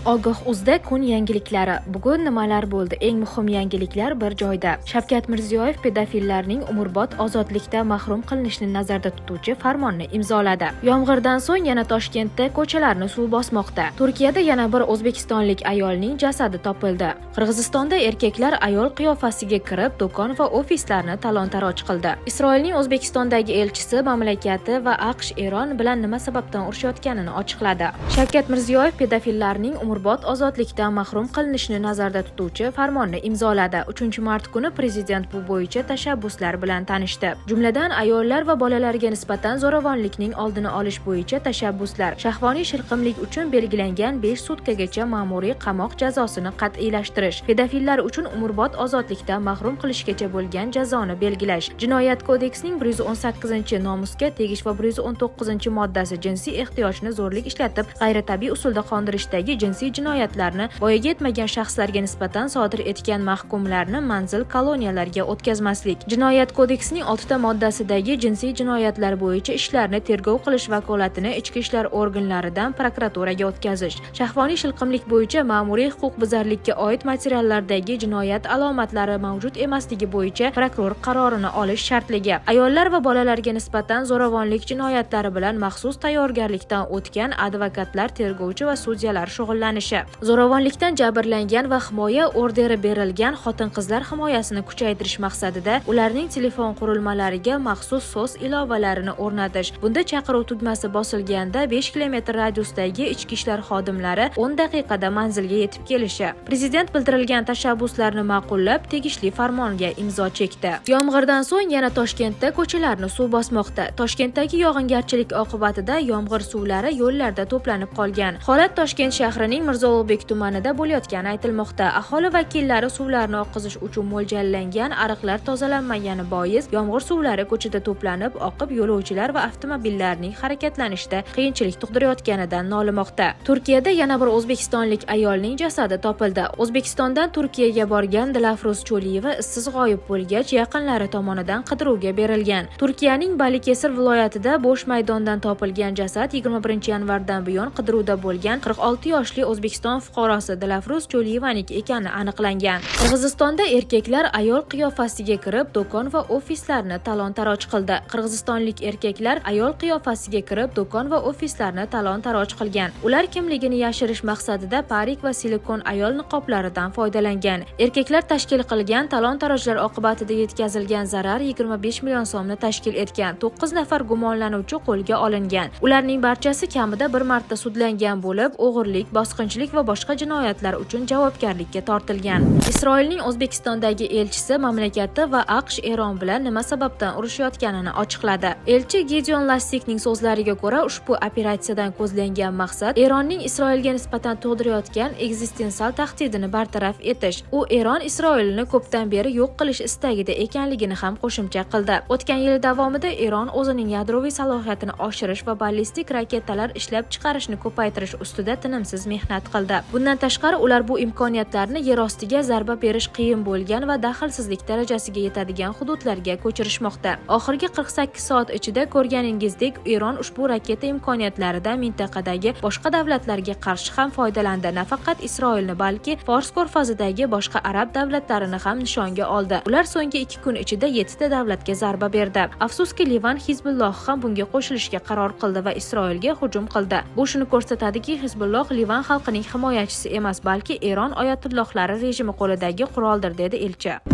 Ogoh.uz'da kun yangiliklari. Bugun nimalar bo'ldi? Eng muhim yangiliklar bir joyda. Shavkat Mirziyoyev pedofillarning umrbod ozodlikda mahrum qilinishini nazarda tutuvchi farmonni imzoladi. Yomg'irdan so'ng yana Toshkentda ko'chalarni suv bosmoqda. Turkiyada yana bir o'zbekistonlik ayolning jasadi topildi. Qirg'izistonda erkaklar ayol qiyofasiga kirib, do'kon va ofislarni talon-taroj qildi. Isroilning O'zbekistondagi elchisi mamlakati va AQSh Eron bilan nima sababdan urushayotganini ochiqladi. Shavkat Mirziyoyev pedofillarning umrbod ozodlikdan mahrum qilinishini nazarda tutuvchi farmonni imzoladi. 3-mart kuni prezident bu bo'yicha tashabbuslar bilan tanishdi. Jumladan, ayollar va bolalarga nisbatan zo'ravonlikning oldini olish bo'yicha tashabbuslar, shahvoniy shilqimlik uchun belgilangan 5 sutkagacha ma'muriy qamoq jazosini qat'iylashtirish, pedofillar uchun umrbod ozodlikdan mahrum qilishgacha bo'lgan jazoni belgilash, Jinoyat kodeksining 118-nomusga tegish va 119-moddasi jinsiy ehtiyojni zo'rlik ishlatib, g'ayritabiiy usulda qondirishdagi jinsiy jinoyatlarni voyaga yetmagan shaxslarga nisbatan sodir etgan mahkumlarni manzil koloniyalarga o'tkazmaslik, Jinoyat kodeksining 6-moddasidagi jinsiy jinoyatlar bo'yicha ishlarni tergov qilish vakolatini ichki ishlar organlaridan prokuraturaga o'tkazish, shahvoniy shilqimlik bo'yicha ma'muriy huquqbuzarlikka oid materiallardagi jinoyat alomatlari mavjud emasligi bo'yicha prokuror qarorini olish shartligi, ayollar va bolalarga nisbatan zo'ravonlik jinoyatlari bilan maxsus tayyorgarlikdan o'tgan advokatlar, tergovchi va sudyalar shug'ullanishi, zo'ravonlikdan jabrlangan va himoya orderi berilgan xotin-qizlar himoyasini kuchaytirish maqsadida ularning telefon qurilmalariga maxsus so'z ilovalarini o'rnatish, bunda chaqiruv tugmasi bosilganda 5 kilometr radiusdagi ichki ishlar xodimlari 10 daqiqada manzilga yetib kelishi. Prezident bildirilgan tashabbuslarni ma'qullab, tegishli farmonga imzo chekdi. Yomg'irdan so'ng yana Toshkentda ko'chalarni suv bosmoqda. Toshkentdagi yog'ingarchilik oqibatida yomg'ir suvlari yo'llarda to'planib qolgan. Holat Toshkent shahrining Mirzo Ulug'bek tumanida bo'layotgani aytilmoqda. Aholi vakillari suvlarni oqizish uchun mo'ljallangan ariqlar tozalanmagani bois yomg'ir suvlari ko'chada to'planib oqib, yo'lovchilar va avtomobillarning harakatlanishida qiyinchilik tug'dirayotganidan nolimoqda. Turkiyada yana bir o'zbekistonlik ayolning jasadi topildi. O'zbekistondan Turkiyaga borgan Dilafruz Cho'liyeva ishsiz g'oyib bo'lgach, yaqinlari tomonidan qidiruvga berilgan. Turkiyaning Balikesir viloyatida bo'sh maydondan topilgan jasad 21-yanvardan buyon qidiruvda bo'lgan 46 yoshli O'zbekiston fuqarosi Dilafruz Cho'liyevaniki ekani aniqlangan. Qirg'izistonda erkaklar ayol qiyofasiga kirib, do'kon va ofislarni talon-taroj qildi. Qirg'izistonlik erkaklar ayol qiyofasiga kirib, do'kon va ofislarni talon-taroj qilgan. Ular kimligini yashirish maqsadida parik va silikon ayol niqoblaridan foydalangan. Erkaklar tashkil qilgan talon-tarojlar oqibatida yetkazilgan zarar 25 million so'mni tashkil etgan. 9 nafar gumonlanuvchi qo'lga olingan. Ularning barchasi kamida bir marta sudlangan bo'lib, o'g'irlik, bosqinchilik va boshqa jinoyatlar uchun javobgarlikka tortilgan. Isroilning O'zbekistondagi elchisi mamlakati va AQSh Eron bilan nima sababdan urushayotganini ochiqladi. Elchi Gideon Lassikning so'zlariga ko'ra, ushbu operatsiyadan ko'zlangan maqsad Eronning Isroilga nisbatan tug'dirayotgan ekzistensial tahdidini bartaraf etish. U Eron Isroilni ko'pdan beri yo'q qilish istagida ekanligini ham qo'shimcha qildi. O'tgan yil davomida Eron o'zining yadroviy salohiyatini oshirish va ballistik raketalar ishlab chiqarishni ko'paytirish ustida tinimsiz mehnat qildi. Bundan tashqari, ular bu imkoniyatlarni yer ostiga zarba berish qiyin bo'lgan va daxlsizlik darajasiga yetadigan hududlarga ko'chirishmoqda. Oxirgi 48 soat ichida ko'rganingizdek, Eron ushbu raketa imkoniyatlaridan mintaqadagi boshqa davlatlarga qarshi ham foydalandi. Nafaqat Isroilni, balki Fors ko'rfazidagi boshqa arab davlatlarini ham nishonga oldi. Ular so'nggi 2 kun ichida 7 ta davlatga zarba berdi. Afsuski, Livan Hizbulloh ham bunga qo'shilishga qaror qildi va Isroilga hujum qildi. Bu shuni ko'rsatadiki, Hizbulloh Livan xalqining himoyachisi emas, balki Eron oyatullohlari rejimi qo'lidagi quroldir, dedi elchi.